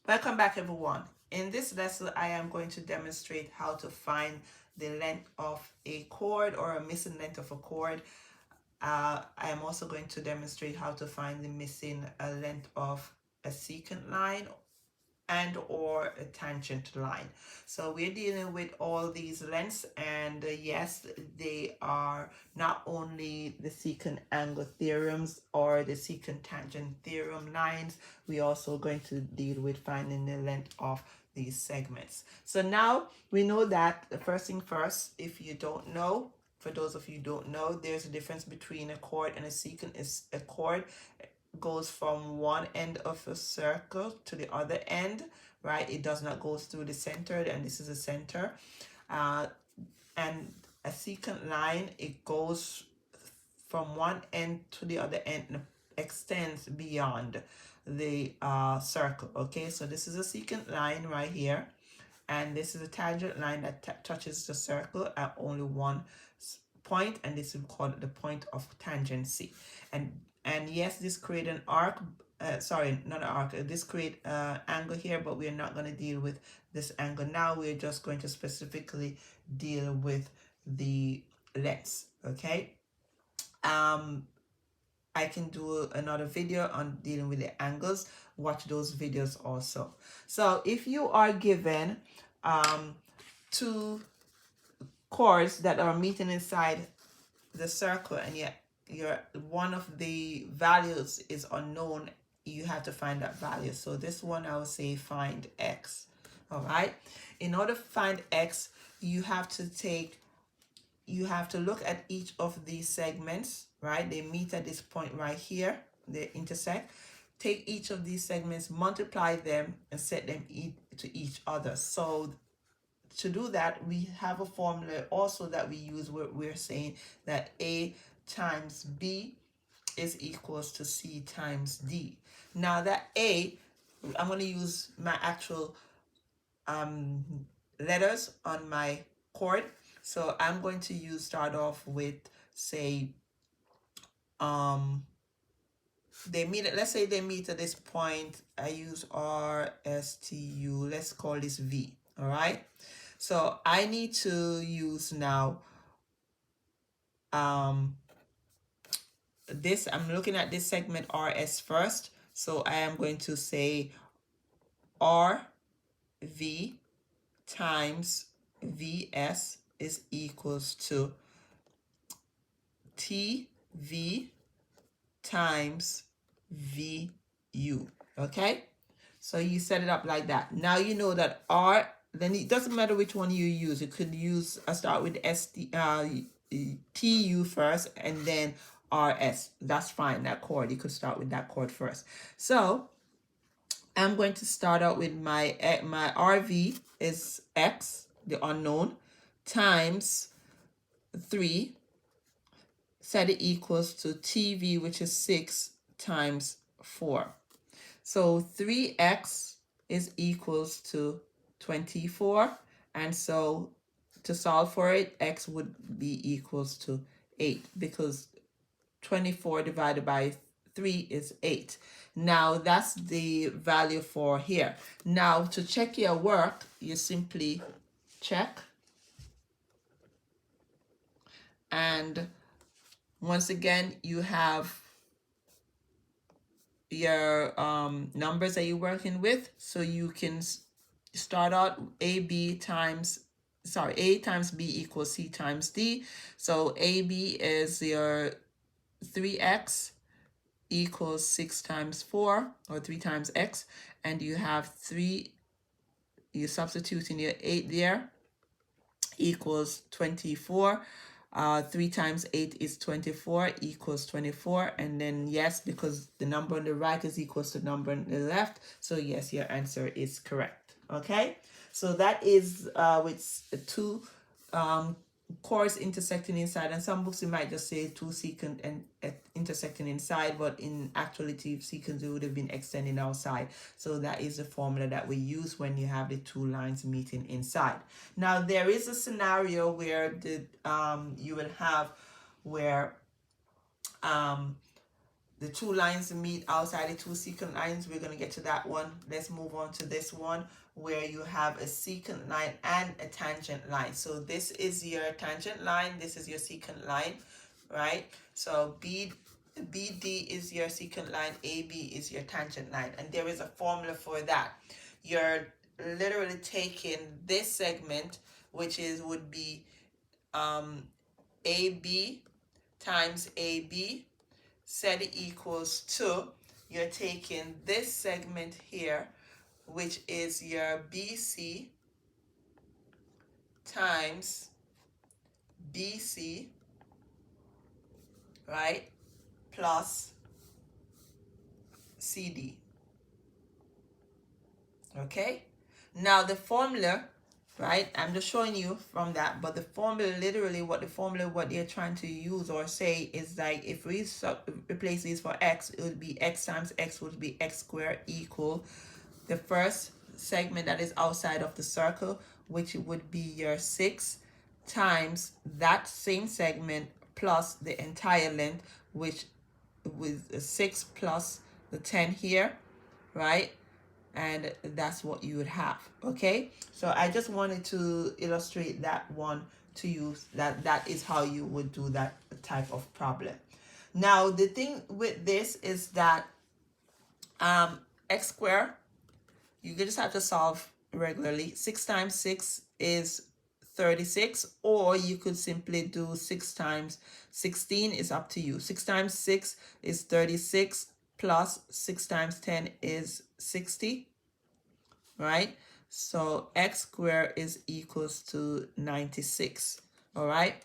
Welcome back, everyone. In this lesson, I am going to demonstrate how to find the length of a chord or a missing length of a chord. I am also going to demonstrate how to find the missing length of a secant line and or a tangent line. So we're dealing with all these lengths, and yes, they are not only the secant angle theorems or the secant tangent theorem lines, we also going to deal with finding the length of these segments. So now we know that the first thing first, if you don't know, for those of you who don't know, there's a difference between a chord and a secant. Is a chord goes from one end of a circle to the other end, right? It does not go through the center, and this is a center. Uh, and a secant line, it goes from one end to the other end and extends beyond the circle. Okay, so this is a secant line right here, and this is a tangent line that touches the circle at only one point, and this is called the point of tangency. And yes, this create an arc, sorry, not an arc, this create angle here, but we're not going to deal with this angle now. We're just going to specifically deal with the lengths. Okay, I can do another video on dealing with the angles. Watch those videos also. So if you are given two chords that are meeting inside the circle, and yet one of the values is unknown, you have to find that value. So this one, I would say find x. All right, in order to find x, you have to look at each of these segments, right? They meet at this point right here, they intersect. Take each of these segments, multiply them, and set them to each other. So to do that, we have a formula also that we use where we're saying that A times B is equals to C times D. Now that A, I'm going to use my actual letters on my chord. So I'm going to start off with, say, they meet, let's say they meet at this point. I use R, S, T, U. Let's call this V. All right. So I need to use now this. I'm looking at this segment RS first. So I am going to say RV times VS is equals to TV times VU. Okay, so you set it up like that. Now you know that R, then it doesn't matter which one you use. You could use, start with TU first and then RS. That's fine, that chord. You could start with that chord first. So I'm going to start out with my RV is X, the unknown, times 3, set it equals to TV, which is 6 times 4. So 3x is equals to 24. And so to solve for it, x would be equals to 8, because 24 divided by 3 is 8. Now that's the value for here. Now to check your work, you simply check. And once again, you have your numbers that you're working with. So you can start out A times B equals C times D. So AB is your 3x equals 6 times 4, or 3 times x, and you have 3, you substitute in your 8 there, equals 24. 3 times 8 is 24, equals 24. And then yes, because the number on the right is equals to the number on the left, so yes, your answer is correct. Okay, so that is with 2 chords intersecting inside. And some books you might just say 2 secant and intersecting inside, but in actuality secant would have been extending outside. So that is the formula that we use when you have the 2 lines meeting inside. Now there is a scenario where the you will have where the two lines meet outside the two secant lines. We're going to get to that one. Let's move on to this one where you have a secant line and a tangent line. So this is your tangent line, this is your secant line, right? So BD is your secant line, AB is your tangent line, and there is a formula for that. You're literally taking this segment, which would be AB times AB, set it equals to, you're taking this segment here, which is your BC times BC, right, plus CD. Okay, now the formula, right, I'm just showing you from that, but the formula, literally what they're trying to use or say is like, if we replace these for x, it would be x times x would be x squared equal the first segment that is outside of the circle, which would be your 6 times that same segment plus the entire length, which with 6 plus the 10 here, right? And that's what you would have. Okay, so I just wanted to illustrate that one to you, that is how you would do that type of problem. Now the thing with this is that x squared, you just have to solve regularly. 6 times 6 is 36, or you could simply do 6 times 16, is up to you. 6 times 6 is 36 plus 6 times 10 is 60, right? So x squared is equals to 96, all right?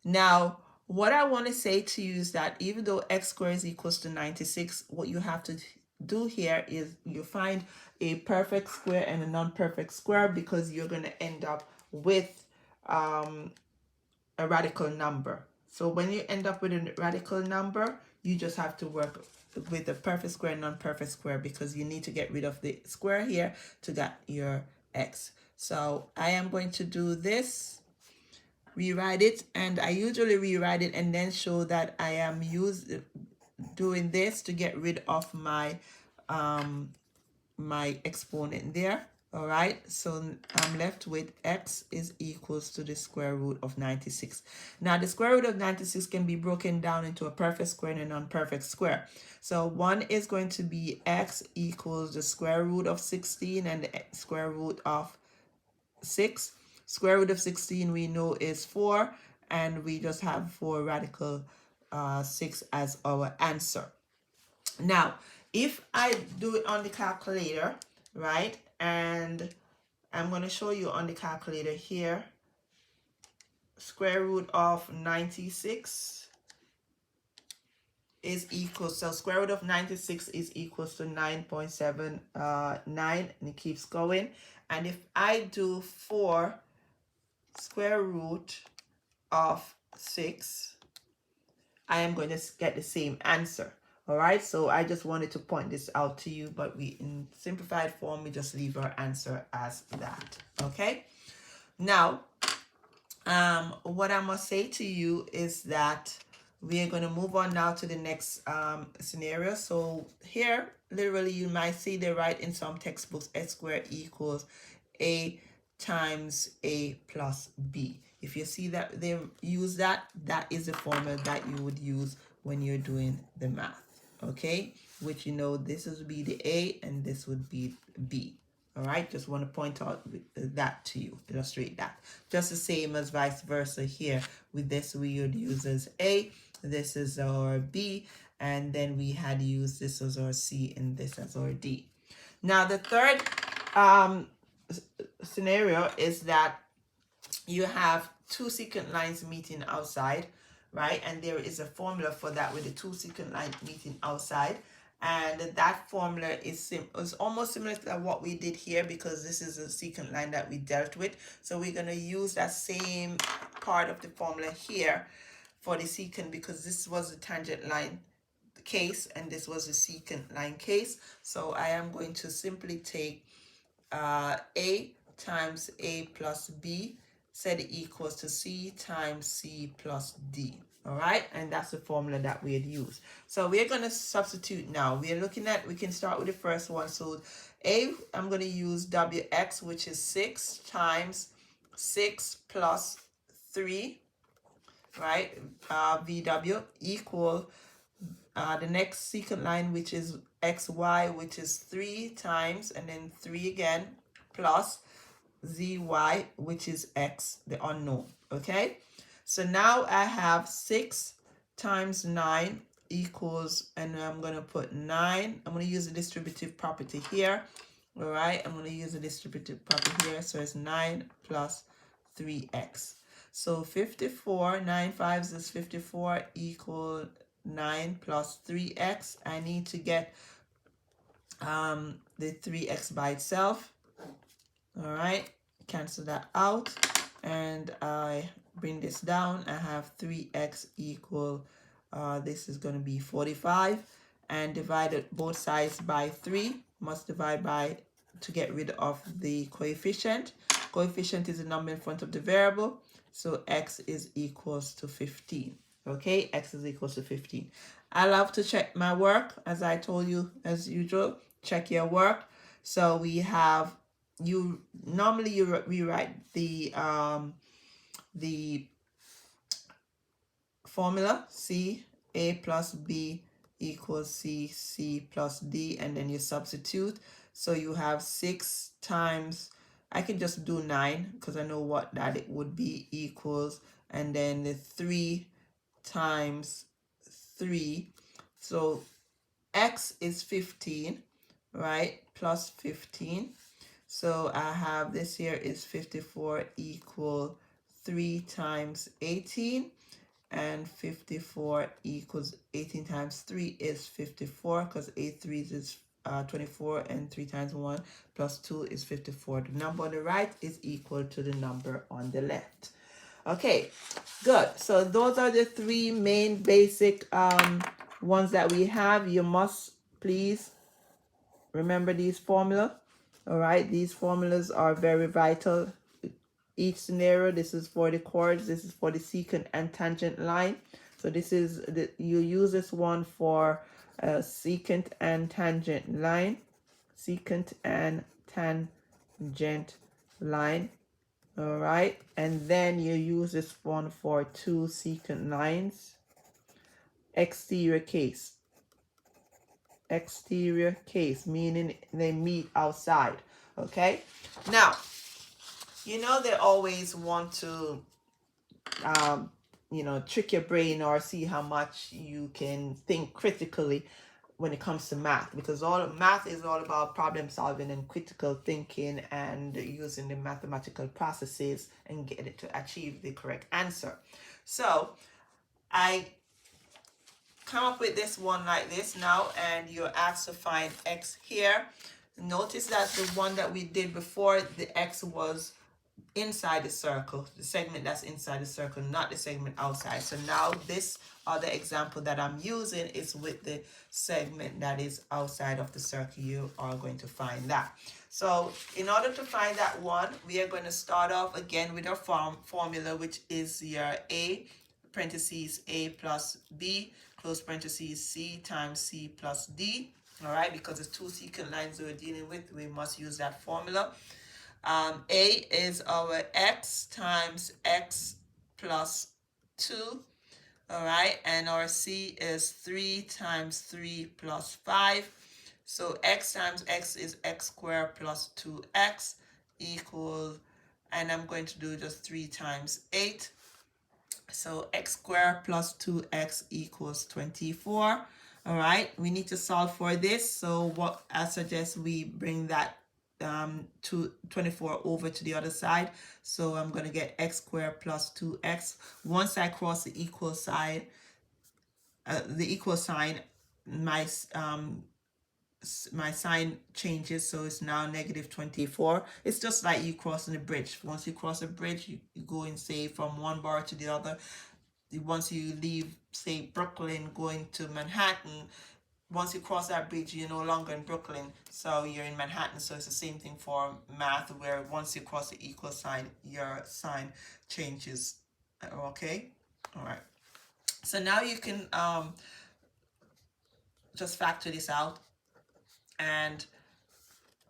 Now, what I want to say to you is that even though x squared is equals to 96, what you have to do here is you find a perfect square and a non-perfect square, because you're going to end up with a radical number. So when you end up with a radical number, you just have to work with the perfect square and non-perfect square, because you need to get rid of the square here to get your x. So I am going to do this, rewrite it, and I usually rewrite it and then show that I am doing this to get rid of my my exponent there. All right, so I'm left with x is equals to the square root of 96. Now the square root of 96 can be broken down into a perfect square and a non-perfect square. So one is going to be x equals the square root of 16 and the square root of 6. Square root of 16 we know is 4, and we just have 4 radical 6 as our answer. Now, if I do it on the calculator, right, and I'm going to show you on the calculator here, square root of 96 is equal, so square root of 96 is equals to 9.79, and it keeps going. And if I do 4 square root of 6, I am going to get the same answer. All right, so I just wanted to point this out to you, but we, in simplified form, we just leave our answer as that. Okay, now what I must say to you is that we are going to move on now to the next scenario. So here, literally, you might see they write in some textbooks x squared equals a times a plus b. If you see that they use that, that is the formula that you would use when you're doing the math. Okay, which, you know, this would be the a and this would be b. All right, just want to point out that to you, illustrate that. Just the same as vice versa here. With this, we would use as a, this is our b, and then we had used this as our c and this as our d. Now the third scenario is that you have two secant lines meeting outside, right? And there is a formula for that with the two secant lines meeting outside. And that formula is almost similar to what we did here, because this is a secant line that we dealt with. So we're going to use that same part of the formula here for the secant, because this was the tangent line case and this was the secant line case. So I am going to simply take a times a plus b, set it equals to c times c plus d. All right, and that's the formula that we had used. So we're going to substitute now. We are looking at, we can start with the first one. So I'm going to use WX, which is 6 times 6 plus 3, right? VW equal the next secant line, which is XY, which is 3 times, and then 3 again, plus ZY, which is X, the unknown, okay? So now I have 6 times 9 equals, and I'm going to put 9. I'm going to use the distributive property here. All right, I'm going to use the distributive property here. So it's 9 plus 3x. So 54, 9 fives is 54 equal 9 plus 3x. I need to get the 3x by itself. All right, cancel that out, and I bring this down. I have 3x equal, this is going to be 45, and divided both sides by 3. Must divide by to get rid of the coefficient. Coefficient is the number in front of the variable, so x is equals to 15. Okay, x is equals to 15. I love to check my work, as I told you, as usual. Check your work. So we have, you normally you rewrite the formula C A plus B equals C plus D, and then you substitute. So you have 6 times, I can just do 9 because I know what that it would be, equals, and then the 3 times 3. So x is 15, right, plus 15. So I have this here is 54 equal 3 times 18, and 54 equals 18 times 3 is 54, because 8 threes is 24, and 3 times 1 plus 2 is 54. The number on the right is equal to the number on the left. Okay, good. So those are the 3 main basic ones that we have. You must please remember these formulas. All right, these formulas are very vital. Each scenario, this is for the chords, this is for the secant and tangent line. So this is you use this one for secant and tangent line, secant and tangent line. All right, and then you use this one for 2 secant lines. Exterior case, meaning they meet outside. Okay, now you know they always want to trick your brain or see how much you can think critically when it comes to math, because all math is all about problem solving and critical thinking and using the mathematical processes and get it to achieve the correct answer. So I come up with this one like this now, and you're asked to find x here. Notice that the one that we did before, the x was inside the circle, the segment that's inside the circle, not the segment outside. So now this other example that I'm using is with the segment that is outside of the circle. You are going to find that. So in order to find that one, we are going to start off again with our formula, which is your A, parentheses A plus B, close parentheses C times C plus D. All right, because it's 2 secant lines we're dealing with, we must use that formula. A is our x times x plus 2, all right, and our C is 3 times 3 plus 5. So x times x is x squared plus 2x equals, and I'm going to do just 3 times 8. So x squared plus 2x equals 24. All right, we need to solve for this. So what I suggest we bring that to 24 over to the other side. So I'm going to get x squared plus 2x. Once I cross the equal sign, my sign changes, so it's now negative 24. It's just like you crossing a bridge. Once you cross a bridge, you go and say from one bar to the other. Once you leave, say, Brooklyn going to Manhattan, once you cross that bridge, you're no longer in Brooklyn, so you're in Manhattan. So it's the same thing for math, where once you cross the equal sign, your sign changes. Okay? All right. So now you can just factor this out, and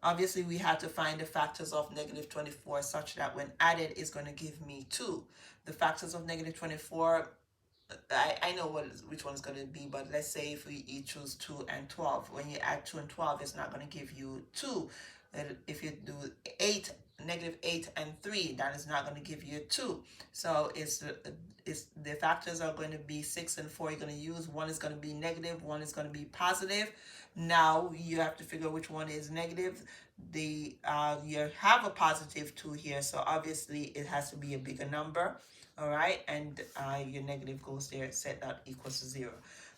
obviously we have to find the factors of negative 24 such that when added is going to give me 2. The factors of negative 24, I know which one is going to be, but let's say if we each choose 2 and 12, when you add 2 and 12, it's not going to give you 2. If you do 8, negative 8 and 3, that is not going to give you 2. So it's the factors are going to be 6 and 4 you're going to use. One is going to be negative, one is going to be positive. Now you have to figure which one is negative. You have a positive 2 here, so obviously it has to be a bigger number. All right, and your negative goes there, set that equals to 0.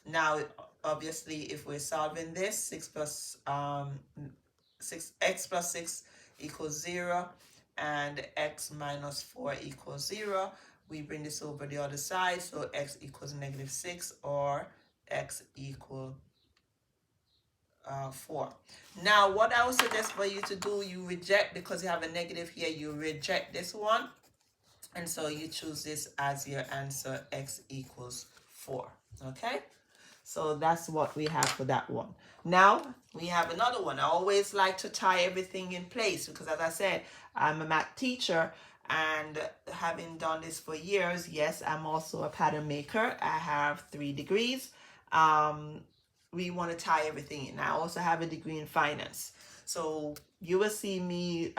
Now obviously if we're solving this, 6 plus 6x plus 6 equals 0 and x minus 4 equals 0. We bring this over the other side, so x equals negative 6 or x equal 4. Now what I would suggest for you to do, you reject, because you have a negative here, you reject this one, and so you choose this as your answer, x equals 4. Okay, so that's what we have for that one. Now we have another one. I always like to tie everything in place because, as I said, I'm a math teacher, and having done this for years, yes, I'm also a pattern maker. I have 3 degrees. We want to tie everything in. I also have a degree in finance. So you will see me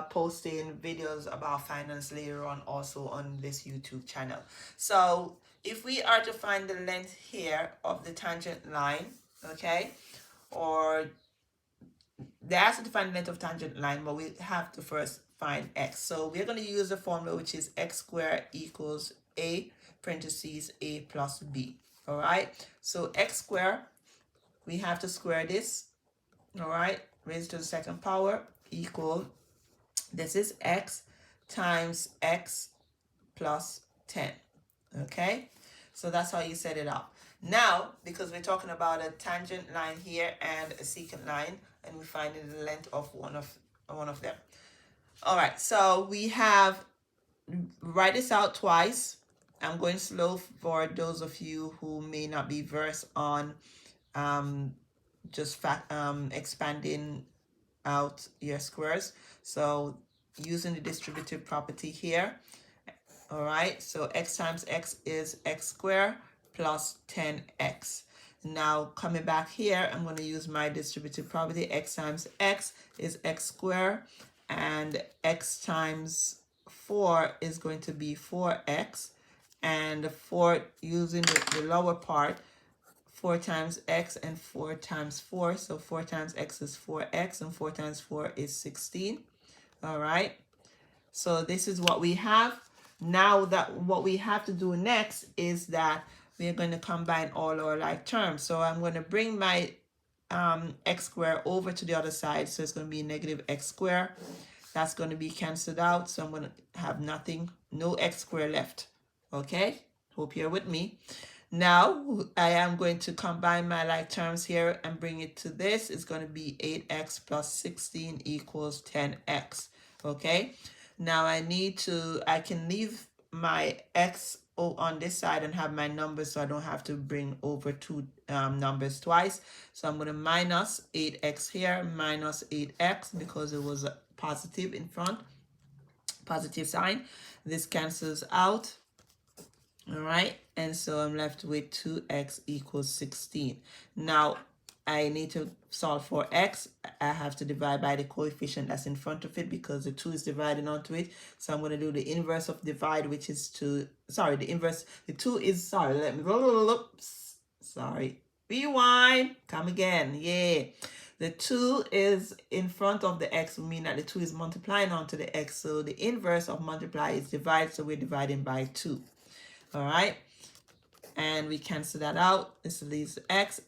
posting videos about finance later on, also on this YouTube channel. So if we are to find the length here of the tangent line, okay, or they ask us to find the length of tangent line, but we have to first find x. So we're going to use the formula, which is x squared equals a parentheses a plus b. All right, so x squared, we have to square this. All right, raised to the second power equal, this is x times x plus 10. Okay, so that's how you set it up. Now, because we're talking about a tangent line here and a secant line, and we're finding the length of one of them. All right, so we have, write this out twice. I'm going slow for those of you who may not be versed on expanding out your squares. So using the distributive property here. All right, so x times x is x squared plus 10x. Now coming back here, I'm going to use my distributive property. X times x is x squared, and x times 4 is going to be 4x, and 4, using the lower part, 4 times x and 4 times 4, so 4 times x is 4x, and 4 times 4 is 16. All right, so this is what we have. Now that what we have to do next is that we're going to combine all our like terms. So I'm going to bring my x squared over to the other side, so it's going to be negative x squared. That's going to be canceled out, so I'm going to have nothing, no x squared left. Okay, hope you're with me. Now I am going to combine my like terms here and bring it to this. It's going to be 8x plus 16 equals 10x. Okay, now I can leave my x on this side and have my numbers, so I don't have to bring over 2 numbers twice. So I'm going to minus 8x here, minus 8x, because it was a positive in front, positive sign. This cancels out. All right, and so I'm left with 2x equals 16. Now I need to solve for x. I have to divide by the coefficient that's in front of it, because the 2 is dividing onto it. So I'm going to do the inverse of divide, which is the inverse, the 2 is, rewind, come again, yeah. The 2 is in front of the x, meaning that the 2 is multiplying onto the x, so the inverse of multiply is divide, so we're dividing by 2. All right, and we cancel that out. This leaves x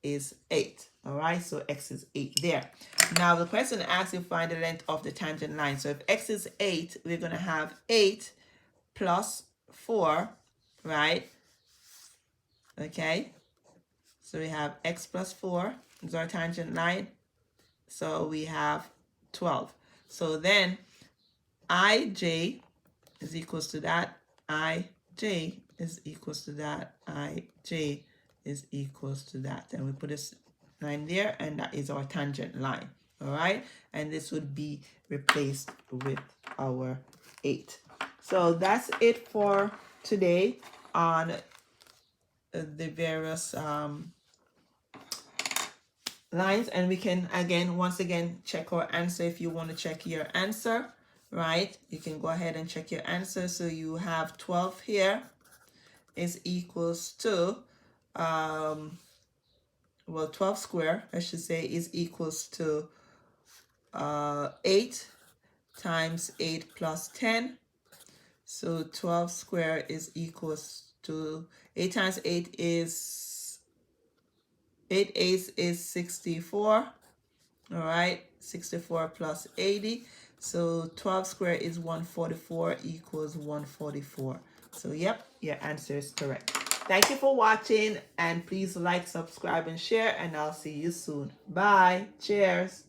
is 8. All right, so x is 8 there. Now the question asks you to find the length of the tangent line. So if x is 8, we're going to have 8 plus 4, right? Okay, so we have x plus 4 is our tangent line. So we have 12. So then ij is equals to that. Ij is equals to that, ij is equals to that. And we put this line there, and that is our tangent line. All right, and this would be replaced with our 8. So that's it for today on the various lines. And we can once again check our answer. If you want to check your answer, right, you can go ahead and check your answer. So you have 12 here is equals to 12 square, I should say, is equals to 8 times 8 plus 10. So 12 square is equals to 8 times 8 is 8 eighths is 64. All right, 64 plus 80. So 12 square is 144 equals 144. So yep, your answer is correct. Thank you for watching, and please like, subscribe, and share, and I'll see you soon. Bye. Cheers.